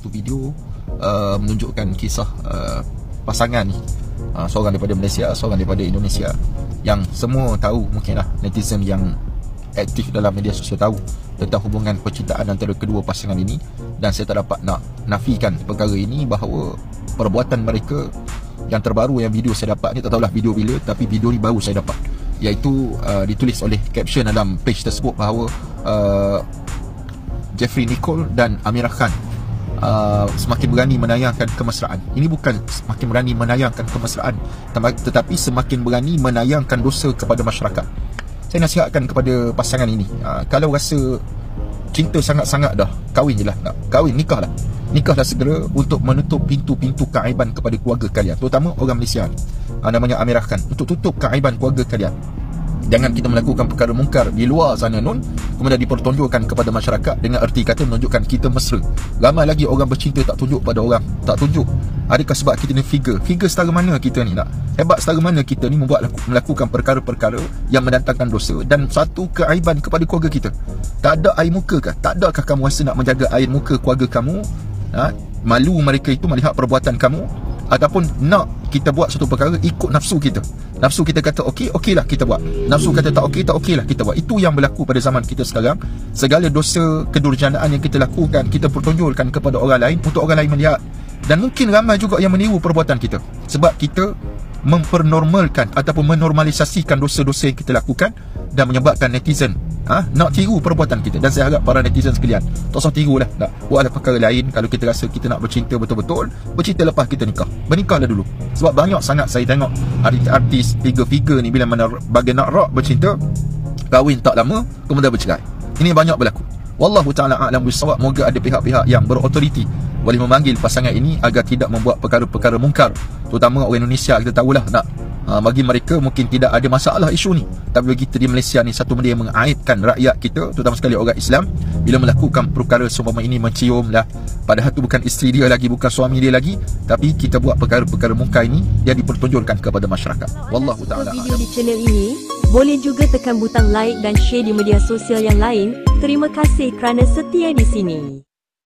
satu video menunjukkan kisah pasangan ni, seorang daripada Malaysia, seorang daripada Indonesia, yang semua tahu, mungkinlah netizen yang aktif dalam media sosial tahu tentang hubungan percintaan antara kedua pasangan ini. Dan saya tak dapat nak nafikan perkara ini, bahawa perbuatan mereka yang terbaru, yang video saya dapat ni, tak tahulah video bila, tapi video ni baru saya dapat, iaitu ditulis oleh caption dalam page tersebut bahawa Jeffrey Nicole dan Amirah Khan semakin berani menayangkan kemesraan. Ini bukan semakin berani menayangkan kemesraan, tetapi semakin berani menayangkan dosa kepada masyarakat. Saya nasihatkan kepada pasangan ini, kalau rasa cinta sangat-sangat dah, kahwin je lah. Nak kahwin, nikahlah. Nikahlah segera untuk menutup pintu-pintu keaiban kepada keluarga kalian, terutama orang Malaysia namanya Amirah Khan, untuk tutup keaiban keluarga kalian. Jangan kita melakukan perkara mungkar di luar sana kemudian dipertonjolkan kepada masyarakat dengan erti kata menunjukkan kita mesra. Ramai lagi orang bercinta tak tunjuk pada orang, tak tunjuk. Adakah sebab kita ni figure setara mana kita ni nak? Hebat setara mana kita ni melakukan perkara-perkara yang mendatangkan dosa dan satu keaiban kepada keluarga kita? Tak ada air muka kah? Tak adakah kamu rasa nak menjaga air muka keluarga kamu? Malu mereka itu melihat perbuatan kamu? Ataupun nak kita buat satu perkara ikut nafsu kita? Nafsu kita kata okey, okeylah kita buat. Nafsu kata tak okey, tak okeylah kita buat. Itu yang berlaku pada zaman kita sekarang. Segala dosa kedurjanaan yang kita lakukan, kita pertonjolkan kepada orang lain untuk orang lain melihat. Dan mungkin ramai juga yang meniru perbuatan kita, sebab kita mempernormalkan ataupun menormalisasikan dosa-dosa yang kita lakukan, dan menyebabkan netizen nak tiru perbuatan kita. Dan saya harap para netizen sekalian, tak usah tiru lah, nak buatlah perkara lain. Kalau kita rasa kita nak bercinta betul-betul, bercinta lepas kita nikah, bernikahlah dulu. Sebab banyak sangat saya tengok artis figure-figure ni, bila mana bagi nak rock bercinta, kahwin tak lama kemudian bercerai. Ini banyak berlaku. Wallahu ta'ala a'lam bissawab. Moga ada pihak-pihak yang berautoriti boleh memanggil pasangan ini agar tidak membuat perkara-perkara mungkar, terutama orang Indonesia. Kita tahulah, nak bagi mereka mungkin tidak ada masalah isu ni, tapi bagi kita di Malaysia ni, satu benda yang mengaibkan rakyat kita, terutama sekali orang Islam, bila melakukan perkara seumpama ini, mencium lah, padahal tu bukan isteri dia lagi, bukan suami dia lagi, tapi kita buat perkara-perkara mungkar ini yang dipertonjolkan kepada masyarakat. Wallahu ta'ala. Video di channel ini, boleh juga tekan butang like dan share di media sosial yang lain. Terima kasih kerana setia di sini.